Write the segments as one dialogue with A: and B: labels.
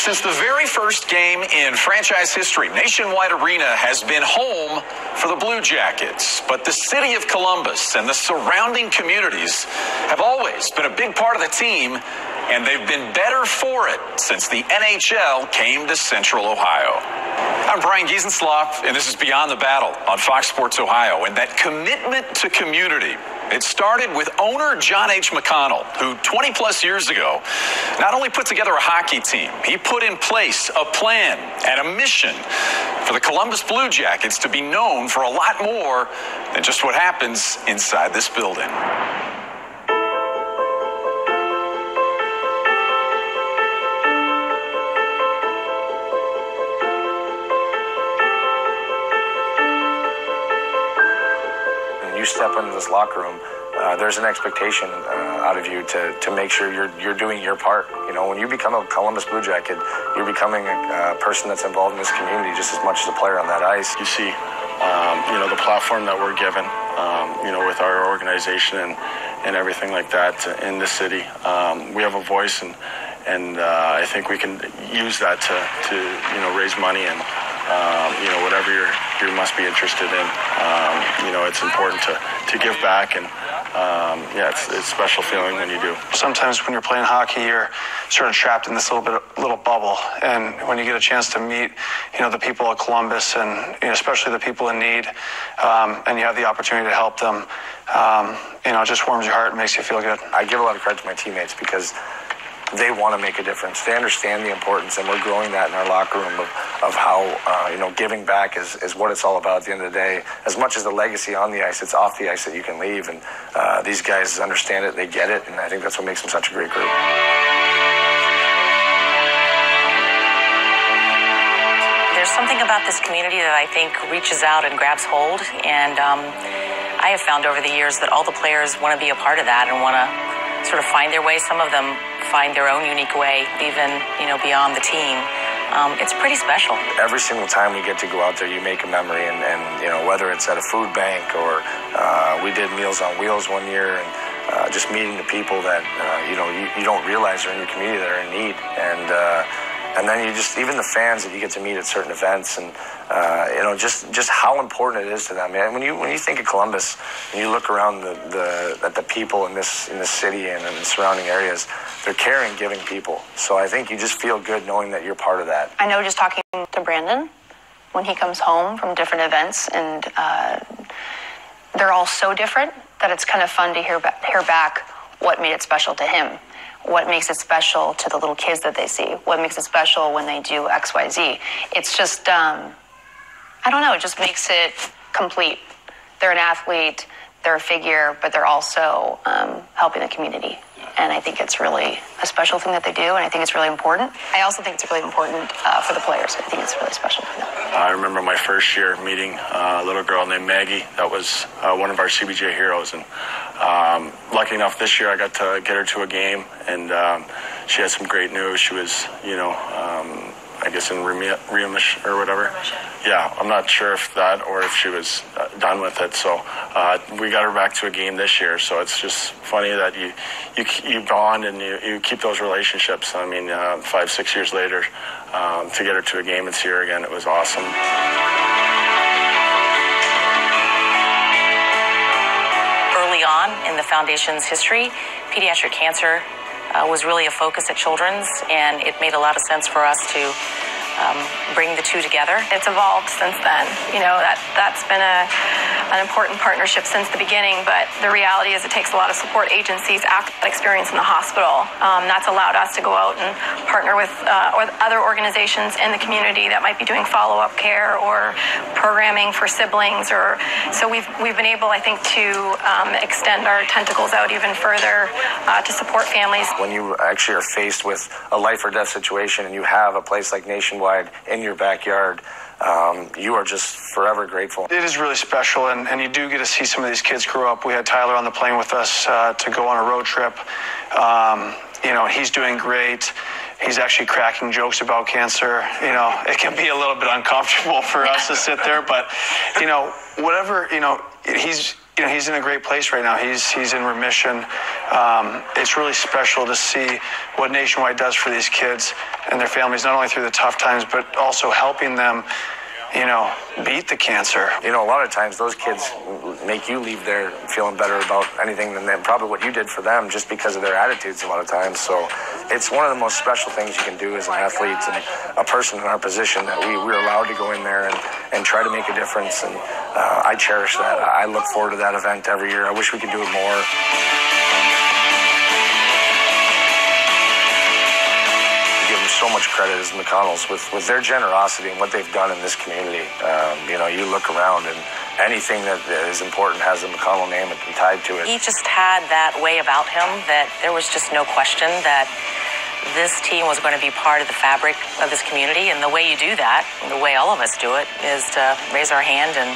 A: Since the very first game in franchise history, Nationwide Arena has been home for the Blue Jackets. But the city of Columbus and the surrounding communities have always been a big part of the team, and they've been better for it since the NHL came to Central Ohio. I'm Brian Giesenslaw, and this is Beyond the Battle on Fox Sports Ohio. And that commitment to community, it started with owner John H. McConnell, who 20-plus years ago not only put together a hockey team, he put in place a plan and a mission for the Columbus Blue Jackets to be known for a lot more than just what happens inside this building.
B: You step into this locker room, there's an expectation out of you to make sure you're doing your part. You know, when you become a Columbus Blue Jacket, you're becoming a person that's involved in this community just as much as a player on that ice.
C: You see, the platform that we're given, with our organization and everything like that in the city. We have a voice, and I think we can use that to raise money and whatever you must be interested in. It's important to give back, and it's a special feeling when you do.
D: Sometimes when you're playing hockey, you're sort of trapped in this little bubble, and when you get a chance to meet, the people of Columbus and especially the people in need, and you have the opportunity to help them, it just warms your heart and makes you feel good.
B: I give a lot of credit to my teammates because they want to make a difference. They understand the importance, and we're growing that in our locker room of how, giving back is what it's all about at the end of the day. As much as the legacy on the ice, it's off the ice that you can leave, and these guys understand it, they get it, and I think that's what makes them such a great group.
E: There's something about this community that I think reaches out and grabs hold, and I have found over the years that all the players want to be a part of that and want to sort of find their way. Some of them find their own unique way, even, beyond the team. It's pretty special.
B: Every single time we get to go out there, you make a memory, and whether it's at a food bank or we did Meals on Wheels one year, and just meeting the people that, you don't realize are in your community that are in need. And then even the fans that you get to meet at certain events, and just how important it is to them. Man, when you think of Columbus and you look around at the people in this city and in the surrounding areas, they're caring, giving people. So I think you just feel good knowing that you're part of that.
F: I know just talking to Brandon when he comes home from different events, and they're all so different that it's kind of fun to hear back what made it special to him. What makes it special to the little kids that they see? What makes it special when they do X, Y, Z? It's just, I don't know, it just makes it complete. They're an athlete, they're a figure, but they're also helping the community. And I think it's really a special thing that they do, and I think it's really important. I also think it's really important for the players. I think it's really special for them.
C: I remember my first year meeting a little girl named Maggie. That was one of our CBJ heroes, and lucky enough this year I got to get her to a game, and she had some great news. She was, I guess in Remission or whatever. Yeah, I'm not sure if that or if she was done with it. So we got her back to a game this year. So it's just funny that you bond and you keep those relationships. I mean, 5-6 years later, to get her to a game and see her again, it was awesome.
E: Early on in the Foundation's history, pediatric cancer was really a focus at Children's, and it made a lot of sense for us to bring the two together.
G: It's evolved since then. That's been an important partnership since the beginning, but the reality is it takes a lot of support agencies after that experience in the hospital. That's allowed us to go out and partner with other organizations in the community that might be doing follow-up care or programming for siblings. So we've been able, I think, to extend our tentacles out even further to support families.
B: When you actually are faced with a life or death situation and you have a place like Nationwide in your backyard, you are just forever grateful.
D: It is really special, and you do get to see some of these kids grow up. We had Tyler on the plane with us to go on a road trip. He's doing great. He's actually cracking jokes about cancer. It can be a little bit uncomfortable for us to sit there, but, whatever, he's he's in a great place right now. He's in remission. It's really special to see what Nationwide does for these kids and their families, not only through the tough times, but also helping them, beat the cancer.
B: A lot of times those kids make you leave there feeling better about anything than probably what you did for them, just because of their attitudes a lot of times. So it's one of the most special things you can do as an athlete and a person in our position, that we're allowed to go in there and try to make a difference. And I cherish that. I look forward to that event every year. I wish we could do it more. So much credit as McConnells with their generosity and what they've done in this community. You look around and anything that is important has a McConnell name tied to it.
E: He just had that way about him that there was just no question that this team was going to be part of the fabric of this community. And the way you do that, and the way all of us do it, is to raise our hand and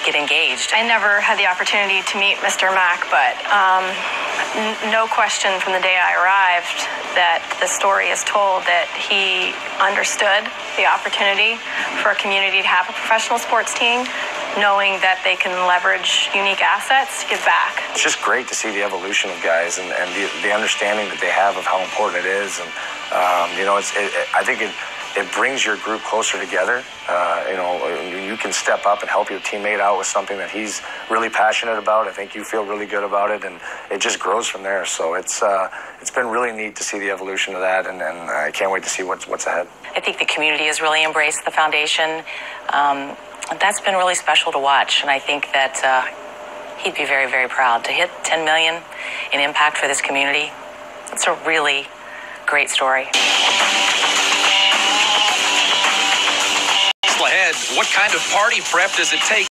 E: get engaged.
G: I never had the opportunity to meet Mr. Mack, but no question from the day I arrived that the story is told that he understood the opportunity for a community to have a professional sports team, knowing that they can leverage unique assets to give back.
B: It's just great to see the evolution of guys and the understanding that they have of how important it is. And, I think it brings your group closer together. You can step up and help your teammate out with something that he's really passionate about. I think you feel really good about it, and it just grows from there. So it's been really neat to see the evolution of that, and I can't wait to see what's ahead.
E: I think the community has really embraced the foundation. That's been really special to watch, and I think that he'd be very, very proud to hit $10 million in impact for this community. It's a really great story.
A: Ahead, what kind of party prep does it take